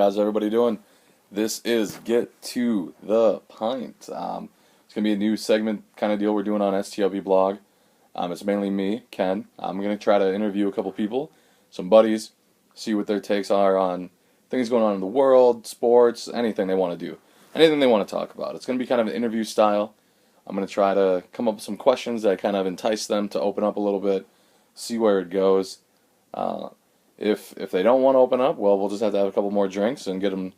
how's everybody doing? This is Get To The Pint. It's going to be a new segment kind of deal we're doing on STLB blog. It's mainly me, Ken. I'm going to try to interview a couple people, some buddies, see what their takes are on things going on in the world, sports, anything they want to do, anything they want to talk about. It's going to be kind of an interview style. I'm going to try to come up with some questions that kind of entice them to open up a little bit, see where it goes. If they don't want to open up, well, we'll just have to have a couple more drinks and get them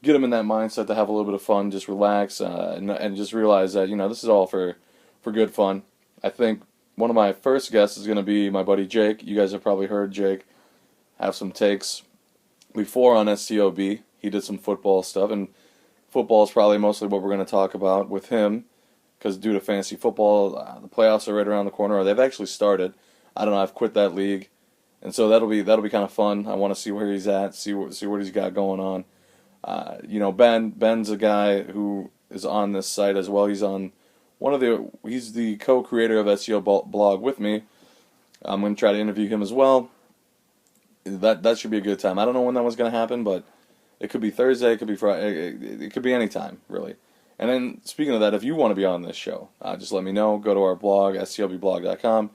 in that mindset to have a little bit of fun, just relax, and just realize that, this is all for good fun. I think one of my first guests is going to be my buddy Jake. You guys have probably heard Jake have some takes before on STOB. He did some football stuff, and football is probably mostly what we're going to talk about with him, because due to fantasy football, the playoffs are right around the corner, or they've actually started. I don't know, I've quit that league. And so that'll be kind of fun. I want to see where he's at, see what he's got going on. Ben's a guy who is on this site as well. He's on he's the co-creator of SEO blog with me. I'm going to try to interview him as well. That should be a good time. I don't know when that one's going to happen, but it could be Thursday, it could be Friday, it could be any time, really. And then speaking of that, if you want to be on this show, just let me know. Go to our blog, stlbblog.com.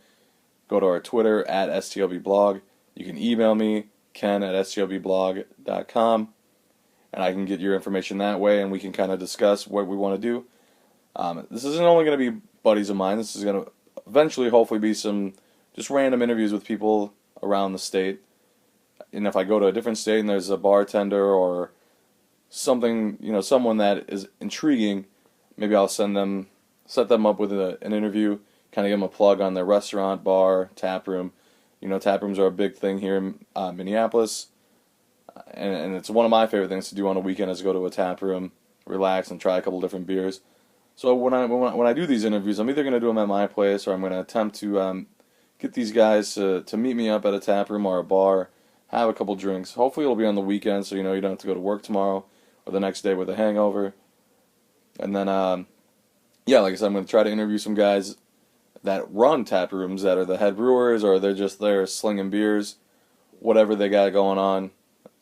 Go to our Twitter, at stlbblog. You can email me, ken@stlbblog.com, and I can get your information that way, and we can kind of discuss what we want to do. This isn't only going to be buddies of mine. This is going to eventually, hopefully, be some just random interviews with people around the state. And if I go to a different state and there's a bartender or something, someone that is intriguing, maybe I'll set them up with an interview, kind of give them a plug on their restaurant, bar, tap room. Tap rooms are a big thing here in Minneapolis, and it's one of my favorite things to do on a weekend is go to a tap room, relax, and try a couple different beers. So when I do these interviews, I'm either going to do them at my place or I'm going to attempt to get these guys to meet me up at a tap room or a bar, have a couple drinks. Hopefully it'll be on the weekend, so you don't have to go to work tomorrow or the next day with a hangover. And then, like I said, I'm going to try to interview some guys that run tap rooms, that are the head brewers, or they're just there slinging beers, whatever they got going on.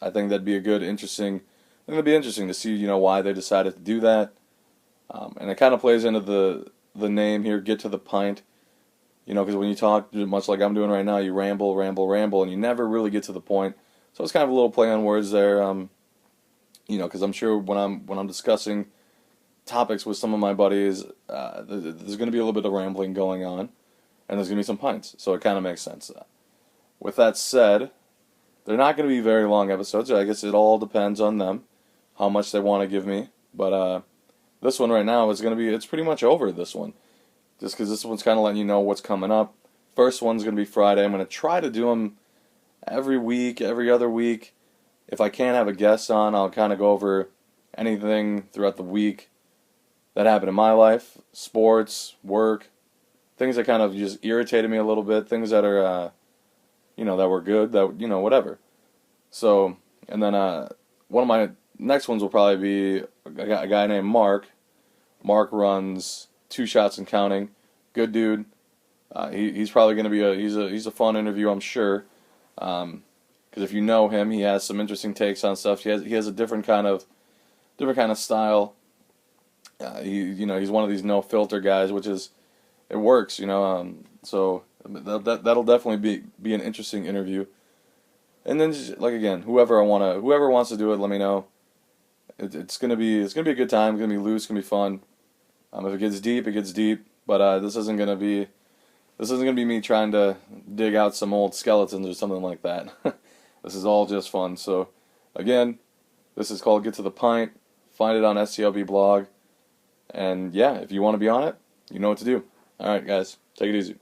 I think that'd be interesting to see, why they decided to do that. And it kind of plays into the name here, Get to the Pint. Because when you talk, much like I'm doing right now, you ramble, and you never really get to the point. So it's kind of a little play on words there. Because I'm sure when I'm discussing topics with some of my buddies, there's going to be a little bit of rambling going on, and there's going to be some pints, so it kind of makes sense. With that said, they're not going to be very long episodes. I guess it all depends on them, how much they want to give me, but this one right now it's pretty much over, this one, just because this one's kind of letting you know what's coming up. First one's going to be Friday. I'm going to try to do them every week, every other week. If I can't have a guest on, I'll kind of go over anything throughout the week that happened in my life, sports, work, things that kind of just irritated me a little bit, things that are, that were good, that, whatever. So, and then one of my next ones will probably be a guy named Mark. Mark runs Two Shots and Counting. Good dude. He's probably going to be he's a fun interview, I'm sure. Because if you know him, he has some interesting takes on stuff. He has a different kind of style. He's one of these no filter guys, it works, so that'll definitely be an interesting interview. And then just, like, again, whoever wants to do it, let me know. It's gonna be a good time. It's gonna be loose. It's gonna be fun. If it gets deep, it gets deep. But this isn't gonna be me trying to dig out some old skeletons or something like that. This is all just fun. So again, this is called Get to the Pint. Find it on STLB blog. And yeah, if you want to be on it, you know what to do. Alright, guys, take it easy.